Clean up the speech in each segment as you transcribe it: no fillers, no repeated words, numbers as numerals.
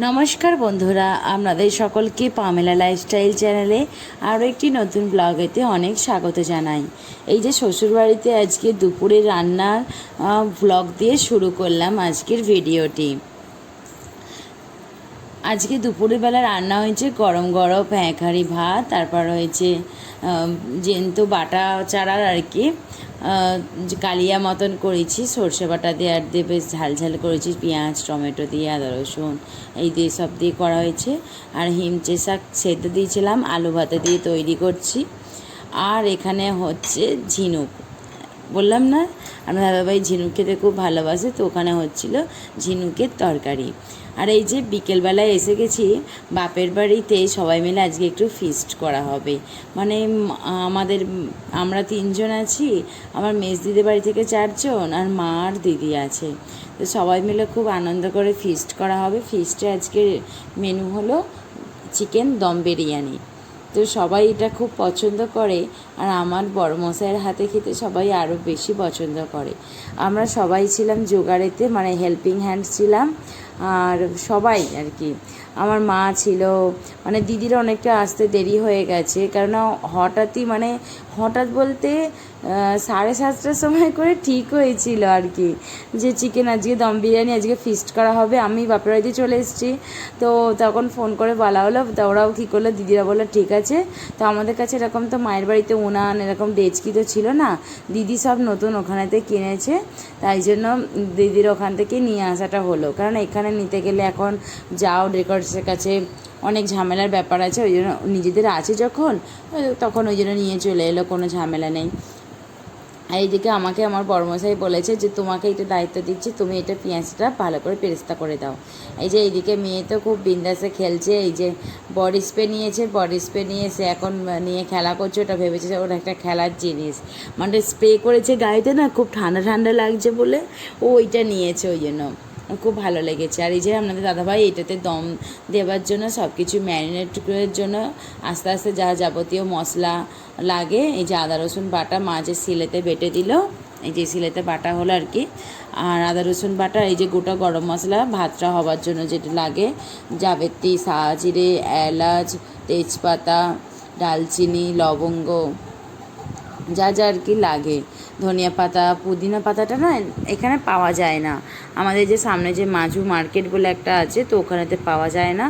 নমস্কার বন্ধুরা, আপনাদের সকলকে পামেলা লাইফস্টাইল চ্যানেলে আরও একটি নতুন ব্লগেতে অনেক স্বাগত জানাই। এই যে শ্বশুরবাড়িতে আজকে দুপুরে রান্নার ব্লগ দিয়ে শুরু করলাম আজকের ভিডিওটি। আজকে দুপুরের বেলা রান্না হয়েছে গরম গরম এক হাঁড়ি ভাত, তারপর হয়েছে জ্যান্ত বাটা চারার আর কি কালিয়া মতন করেছি, সর্ষে বাটা দিয়ে আর দিয়ে বেশ ঝাল ঝাল করেছি, পেঁয়াজ টমেটো দিয়ে আদা রসুন এই দিয়ে সব দিয়ে করা হয়েছে। আর হিমচে শাক সেদ্ধ দিয়েছিলাম, আলু ভাতে দিয়ে তৈরি করছি। আর এখানে হচ্ছে ঝিনুক, বললাম না আমার দাদাভাই ঝিনুক খেতে খুব ভালোবাসে, তো ওখানে হচ্ছিল ঝিনুকের তরকারি। আর এই যে বিকেলবেলায় এসে গেছি বাপের বাড়িতে, সবাই মিলে আজকে একটু ফিস্ট করা হবে। মানে আমরা 3 জন আছি, আমার মেজদিদের বাড়ি থেকে 4 জন, আর মা আর দিদি আছে। তো সবাই মিলে খুব আনন্দ করে ফিস্ট করা হবে। ফিস্টে আজকে মেনু হলো চিকেন দম বিরিয়ানি। তো সবাই এটা খুব পছন্দ করে, আর আমার বড়মশাইয়ের হাতে খেতে সবাই আরও বেশি পছন্দ করে। আমরা সবাই ছিলাম জোগাড়েতে, মানে হেল্পিং হ্যান্ড ছিলাম। আর সবাই আর কি, আমার মা ছিল, মানে দিদির অনেকটা আসতে দেরি হয়ে গেছে, কেননা হঠাৎ বলতে 7:30টার সময় করে ঠিক হয়েছিল আর কি, যে চিকেন আজকে দম বিরিয়ানি আজকে ফিস্ট করা হবে। আমি বাপের বাড়িতে চলে এসেছি, তো তখন ফোন করে বলা হলো, তো ওরাও কী করলো, দিদিরা বললো ঠিক আছে। তো আমাদের কাছে এরকম তো মায়ের বাড়িতে উনান এরকম ডেচকি তো ছিল না, দিদি সব নতুন ওখানেতে কিনেছে, তাই জন্য দিদির ওখান থেকে নিয়ে আসাটা হলো। কারণ এখানে নিতে গেলে এখন যাও ডেকোরেটরের কাছে অনেক ঝামেলার ব্যাপার আছে, ওই জন্য নিজেদের আছে যখন তখন ওই জন্য নিয়ে চলে এলো, কোনো ঝামেলা নেই। এইদিকে আমাকে আমার বড়মশাই বলেছে যে তোমাকে এটা দায়িত্ব দিচ্ছি, তুমি এটা পেঁয়াজটা ভালো করে পেরেস্তা করে দাও। এই যে এইদিকে মেয়ে তো খুব বিন্দাসে খেলছে, এই যে বডি স্প্রে নিয়েছে, বডি স্প্রে নিয়ে সে এখন নিয়ে খেলা করছে। ওটা ভেবেছে ওর একটা খেলার জিনিস, মানে স্প্রে করেছে গায়েতে না, খুব ঠান্ডা ঠান্ডা লাগছে বলে ও ওইটা নিয়েছে, ওই জন্য খুব ভালো লেগেছে। আর এই যে আপনাদের দাদাভাই এটাতে দম দেওয়ার জন্য সব কিছু ম্যারিনেট করার জন্য আস্তে আস্তে যা যাবতীয় মশলা লাগে, এই যে আদা রসুন বাটা মাঝে সিলেতে বেটে দিল, এই যে সিলেতে বাটা হলো আর কি। আর আদা রসুন বাটা, এই যে গোটা গরম মশলা ভাতটা হওয়ার জন্য যেটা লাগে, জাবেত্রী, সাজিরে, এলাচ, তেজপাতা, দালচিনি, লবঙ্গ, যা যা আর কি লাগে, ধনিয়া পাতা, পুদিনা পাতাটা না এখানে পাওয়া যায় না, আমাদের যে সামনে যে মাজু মার্কেট বলে একটা আছে, তো ওখানেতে পাওয়া যায় না।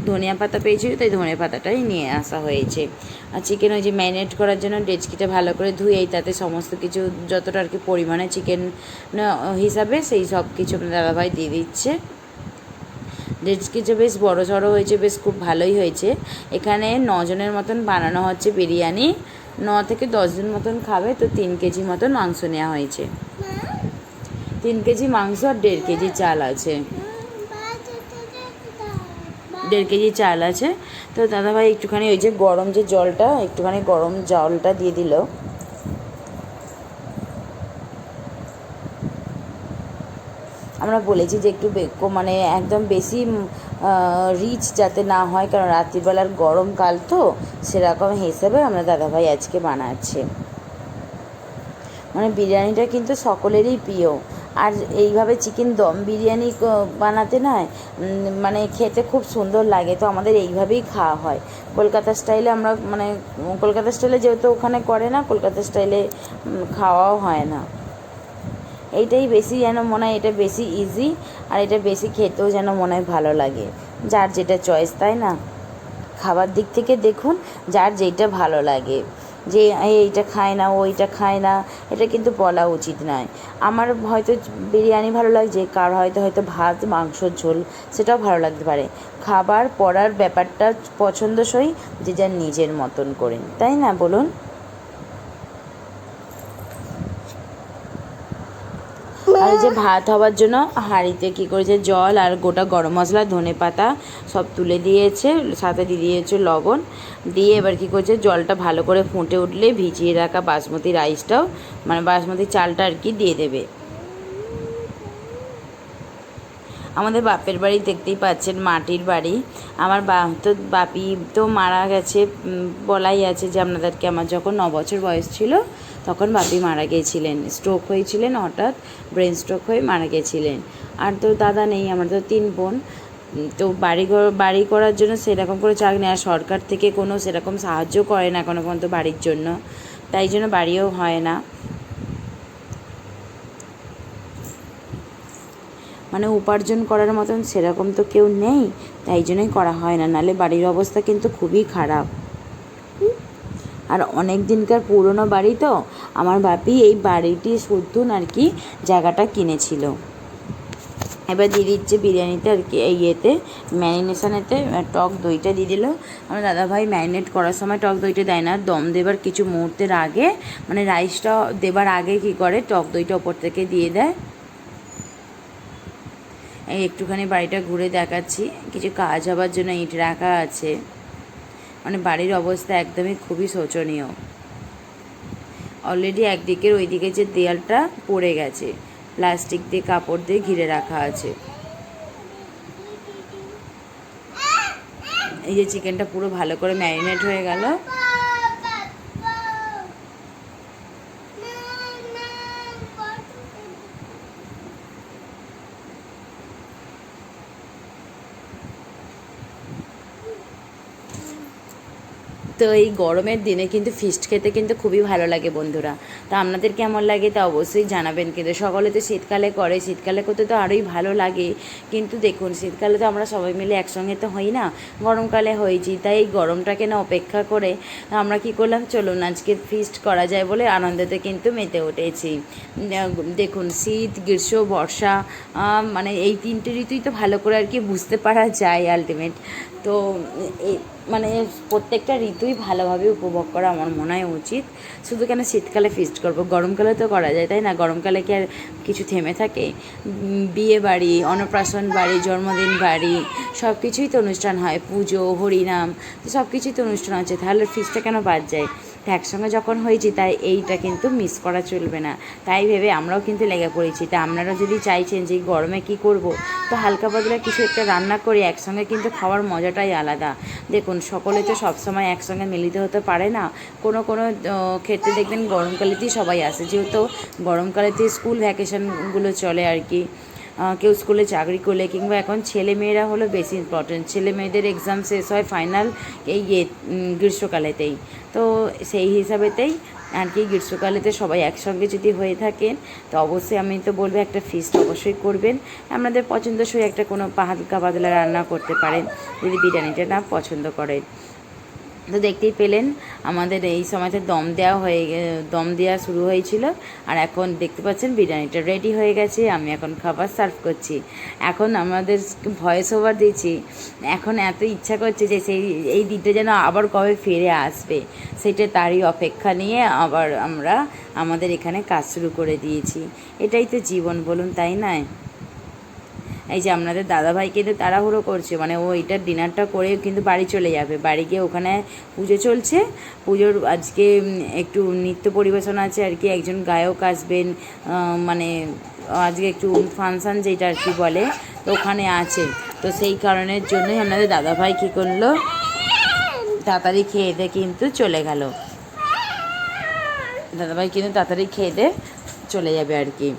ধনিয়া পাতা পেয়েছিল, তাই ধনিয়া পাতাটাই নিয়ে আসা হয়েছে। আর চিকেন ওই যে ম্যারিনেট করার জন্য ডেচকিটা ভালো করে ধুয়ে তাতে সমস্ত কিছু যতটা আর কি পরিমাণে চিকেন হিসাবে সেই সব কিছু আপনার দাদাভাই দিয়ে দিচ্ছে। ডেচকিটা বেশ বড়ো সড়ো হয়েছে, বেশ খুব ভালোই হয়েছে। এখানে 9 জনের মতন বানানো হচ্ছে বিরিয়ানি, 9 থেকে 10 জন মতন খাবে, তো 3 কেজি মতন মাংস নেওয়া হয়েছে। 3 কেজি মাংস আর 1.5 কেজি চাল আছে, 1.5 কেজি চাল আছে। তো দাদাভাই একটুখানি ওই যে গরম যে জলটা, একটুখানি গরম জলটা দিয়ে দিল। আমরা বলেছি যে একটু মানে একদম বেশি রিচ যাতে না হয়, কারণ রাত্রিবেলার গরমকাল তো, সেরকম হিসেবে আমরা দাদাভাই আজকে বানাচ্ছে। মানে বিরিয়ানিটা কিন্তু সকলেরই প্রিয়। আর এইভাবে চিকেন দম বিরিয়ানি বানাতে না মানে খেতে খুব সুন্দর লাগে, তো আমাদের এইভাবেই খাওয়া হয় কলকাতা স্টাইলে। আমরা মানে কলকাতা স্টাইলে যেহেতু ওখানে করে না, কলকাতা স্টাইলে খাওয়াও হয় না। এইটাই বেশি যেন মনে হয়, এটা বেশি ইজি, আর এটা বেশি খেতেও যেন মনে হয় ভালো লাগে। যার যেটা চয়েস, তাই না? খাবার দিক থেকে দেখুন, যার যেটা ভালো লাগে, যে এইটা খায় না ওইটা খায় না, এটা কিন্তু বলা উচিত নয়। আমার হয়তো বিরিয়ানি ভালো লাগছে, কার হয়তো ভাত মাংসর ঝোল সেটাও ভালো লাগতে পারে। খাবার পড়ার ব্যাপারটা পছন্দসই, যে যার নিজের মতন করে, তাই না বলুন? আর এই যে ভাত হওয়ার জন্য হাঁড়িতে কী করেছে, জল আর গোটা গরম মশলা, ধনে পাতা সব তুলে দিয়েছে, সাথে দিয়ে দিয়েছে লবণ দিয়ে। এবার কী করছে, জলটা ভালো করে ফুটে উঠলে ভিজিয়ে রাখা বাসমতি রাইসটাও, মানে বাসমতি চালটা আর কি দিয়ে দেবে। আমাদের বাপের বাড়ি দেখতেই পাচ্ছেন, মাটির বাড়ি। আমার বাপি তো মারা গেছে, বলাই আছে যে আপনাদেরকে, আমার যখন 9 বছর বয়স ছিল তখন বাপি মারা গিয়েছিলেন, স্ট্রোক হয়েছিলেন, হঠাৎ ব্রেন স্ট্রোক হয়ে মারা গিয়েছিলেন। আর তো দাদা নেই, আমরা তো 3 বোন। তো বাড়ি করার জন্য সেরকম করে চাক নেই, আর সরকার থেকে কোনো সেরকম সাহায্য করে না এখনো পর্যন্ত বাড়ির জন্য, তাই জন্য বাড়িও হয় না, মানে উপার্জন করার মতন সেরকম তো কেউ নেই, তাই জন্যই করা হয় না, নাহলে বাড়ির অবস্থা কিন্তু খুবই খারাপ। আর অনেক দিনকার পুরনো বাড়ি তো, আমার বাপি এই বাড়িটি শুদ্ধন আর কি জায়গাটা কিনেছিল। এবার দিয়ে দিচ্ছে বিরিয়ানিতে আর কি ইয়েতে ম্যারিনেশনেতে টক দইটা দিয়ে দিল। আমার দাদাভাই ম্যারিনেট করার সময় টক দইটা দেয় না, দম দেবার কিছু মুহূর্তের আগে, মানে রাইসটা দেবার আগে কী করে টক দইটা ওপর থেকে দিয়ে দেয়। এই একটুখানি বাড়িটা ঘুরে দেখাচ্ছি, কিছু কাজ হবার জন্য ইট রাখা আছে, মানে বাড়ির অবস্থা একদমই খুবই শোচনীয়। অলরেডি একদিকের ওইদিকে যে দেয়ালটা পড়ে গেছে, প্লাস্টিক দিয়ে কাপড় দিয়ে ঘিরে রাখা আছে। এই যে চিকেনটা পুরো ভালো করে ম্যারিনেট হয়ে গেল। তো এই গরমের দিনে কিন্তু ফিস্ট খেতে কিন্তু খুবই ভালো লাগে বন্ধুরা। তো আপনাদের কেমন লাগে তা অবশ্যই জানাবেন। কিন্তু সকলে তো শীতকালে করে, শীতকালে করতে তো আরোই ভালো লাগে, কিন্তু দেখুন শীতকালে তো আমরা সবাই মিলে একসঙ্গে তো হই না, গরমকালে হয়েছি, তাই এই গরমটাকে না অপেক্ষা করে আমরা কি করলাম, চলুন আজকে ফিস্ট করা যায় বলে আনন্দতে কিন্তু মেতে উঠেছি। দেখুন শীত, গ্রীষ্ম, বর্ষা, মানে এই তিনটে ঋতুই তো ভালো করে আর কি বুঝতে পারা যায় আলটিমেট। তো এই মানে প্রত্যেকটা ঋতুই ভালোভাবে উপভোগ করা আমার মনে হয় উচিত। শুধু কেন শীতকালে ফিস্ট করব, গরমকালে তো করা যায়, তাই না? গরমকালে কি আর কিছু থেমে থাকে? বিয়ে বাড়ি, অন্নপ্রাশন বাড়ি, জন্মদিন বাড়ি, সব কিছুই তো অনুষ্ঠান হয়, পুজো, হরিনাম, সব কিছুই তো অনুষ্ঠান আছে, তাহলে ফিস্টটা কেন বাদ যায়? একসঙ্গে যখন হয়েছি তাই এইটা কিন্তু মিস করা চলবে না, তাই ভেবে আমরাও কিন্তু লেগে পড়েছি। তা আপনারা যদি চাইছেন যে গরমে কি করব, তো হালকা পাতলা কিছু একটা রান্না করে একসঙ্গে কিন্তু খাওয়ার মজাটাই আলাদা। দেখুন সকলে তো সবসময় একসঙ্গে মিলিত হতে পারে না, কোনো কোনো ক্ষেত্রে দেখবেন গরমকালেতেই সবাই আসে, যেহেতু গরমকালেতে স্কুল ভ্যাকেশনগুলো চলে আর কি, কেউ স্কুলে চাকরি করলে, কিংবা এখন ছেলে মেয়েরা হলো বেশি ইম্পর্টেন্ট, ছেলে মেয়েদের এক্সাম শেষ হয় ফাইনাল এই গ্রীষ্মকালেতেই, তো সেই হিসাবেতেই আর কি গ্রীষ্মকালেতে সবাই একসঙ্গে যদি হয়ে থাকেন তো অবশ্যই আমি তো বলবো একটা ফিস্ট অবশ্যই করবেন। আপনাদের পছন্দসই একটা কোনো হালকা পাতলা রান্না করতে পারেন যদি বিরিয়ানিটা না পছন্দ করেন। তো দেখতেই পেলেন আমাদের এই সময়তে দম দেওয়া শুরু হয়েছিল, আর এখন দেখতে পাচ্ছেন বিরিয়ানিটা রেডি হয়ে গেছে। আমি এখন খাবার সার্ভ করছি, এখন আমাদের ভয়েস ওভার দিচ্ছি, এখন এত ইচ্ছা করছে যে এই দিনটা যেন আবার কবে ফিরে আসবে, সেটা তারই অপেক্ষা নিয়ে আবার আমরা আমাদের এখানে কাজ শুরু করে দিয়েছি। এটাই তো জীবন, বলুন তাই নয়? এই যে আপনাদের দাদাভাই কিন্তু তাড়াহুড়ো করছে, মানে ও এটার ডিনারটা করে কিন্তু বাড়ি চলে যাবে, বাড়ি গিয়ে ওখানে পুজো চলছে, পুজোর আজকে একটু নৃত্য পরিবেশন আছে আর কি, একজন গায়ক আসবেন, মানে আজকে একটু ফাংশান যেটা আর কি বলে, তো ওখানে আছে, তো সেই কারণের জন্যই আপনাদের দাদাভাই কী করলো, তাড়াতাড়ি খেয়ে দিয়ে কিন্তু চলে গেল। দাদাভাই কিন্তু তাড়াতাড়ি খেয়ে দিয়ে চলে যাবে আর কি।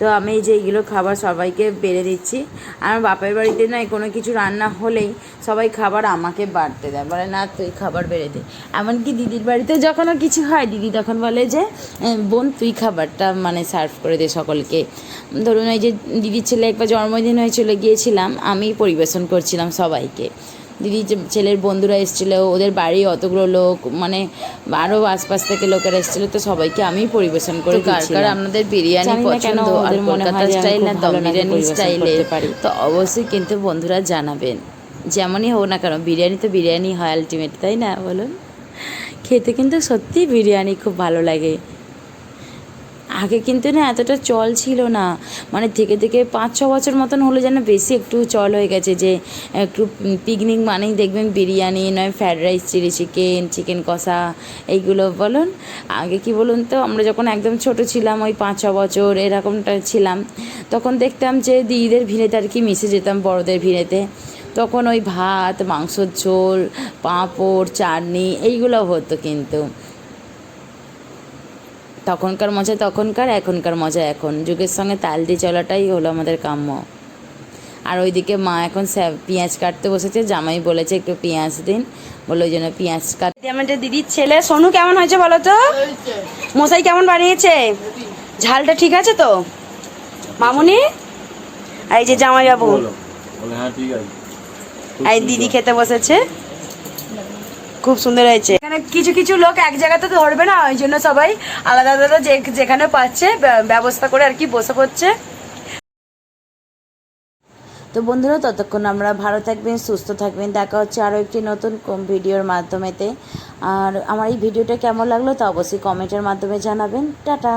তো আমি যে এইগুলো খাবার সবাইকে বেড়ে দিচ্ছি। আমার বাপের বাড়িতে নয় কোনো কিছু রান্না হলেই সবাই খাবার আমাকে বাড়তে দেয়, বলে না তুই খাবার বেড়ে দে। এমনকি দিদির বাড়িতে যখনও কিছু হয় দিদি তখন বলে যে বোন তুই খাবারটা মানে সার্ভ করে দে সকলকে। ধরুন এই যে দিদির ছেলে একবার জন্মদিন হয়েছিল, গিয়েছিলাম, আমি পরিবেশন করছিলাম সবাইকে, দিদি ছেলের বন্ধুরা এসেছিলো, ওদের বাড়ি অতগুলো লোক, মানে আরও আশপাশ থেকে লোকেরা এসেছিলো, তো সবাইকে আমি পরিবেশন করে দিচ্ছিলাম। আপনাদের বিরিয়ানি পছন্দ আর কলকাতা স্টাইল না দম বিরিয়ানি স্টাইলে, তো অবশ্যই কিন্তু বন্ধুরা জানাবেন। যেমনই হোক না কেন বিরিয়ানি তো বিরিয়ানি হয় আলটিমেট, তাই না বলুন? খেতে কিন্তু সত্যিই বিরিয়ানি খুব ভালো লাগে। আগে কিন্তু না এতটা চল ছিল না, মানে থেকে 5-6 বছর মতন হলো যেন বেশি একটু চল হয়ে গেছে, যে একটু পিকনিক মানেই দেখবেন বিরিয়ানি, নয় fried rice, chilli chicken, chicken কষা, এইগুলো বলুন। আগে কি বলুন তো, আমরা যখন একদম ছোট ছিলাম, ওই 5-6 বছর এরকমটা ছিলাম, তখন দেখতাম যে দিদিদের ভিড়েতে আর কি মিশে যেতাম বড়দের ভিড়েতে, তখন ওই ভাত, মাংসর ঝোল, পাঁপড়, চাটনি এইগুলো হতো। কিন্তু তখনকার মজা তখনকার, এখনকার মজা এখন, যুগের সঙ্গে তাল দিয়ে চলাটাই হলো আমাদের কাম্য। আর ওইদিকে মা এখন পেঁয়াজ কাটতে বসেছে, জামাই বলেছে একটু পেঁয়াজ দিন, বলে ওই জন্য পেঁয়াজ আমাদের দিদির ছেলে সোনু কেমন হয়েছে বলো তো? মশাই কেমন বানিয়েছে? ঝালটা ঠিক আছে তো মামুনি? এই যে জামাইবাবু, এই দিদি খেতে বসেছে, খুব সুন্দর হয়েছে। এখানে কিছু কিছু লোক এক জায়গাতে ধরবে না, ওই জন্য সবাই আলাদা আলাদা যেখানে পাচ্ছে ব্যবস্থা করে আর কি বসে পড়ছে। তো বন্ধুরা, ততক্ষণ আমরা ভালো থাকবেন, সুস্থ থাকবেন, দেখা হচ্ছে আরও একটি নতুন ভিডিওর মাধ্যমেতে। আর আমার এই ভিডিওটা কেমন লাগলো তা অবশ্যই কমেন্টের মাধ্যমে জানাবেন। টাটা।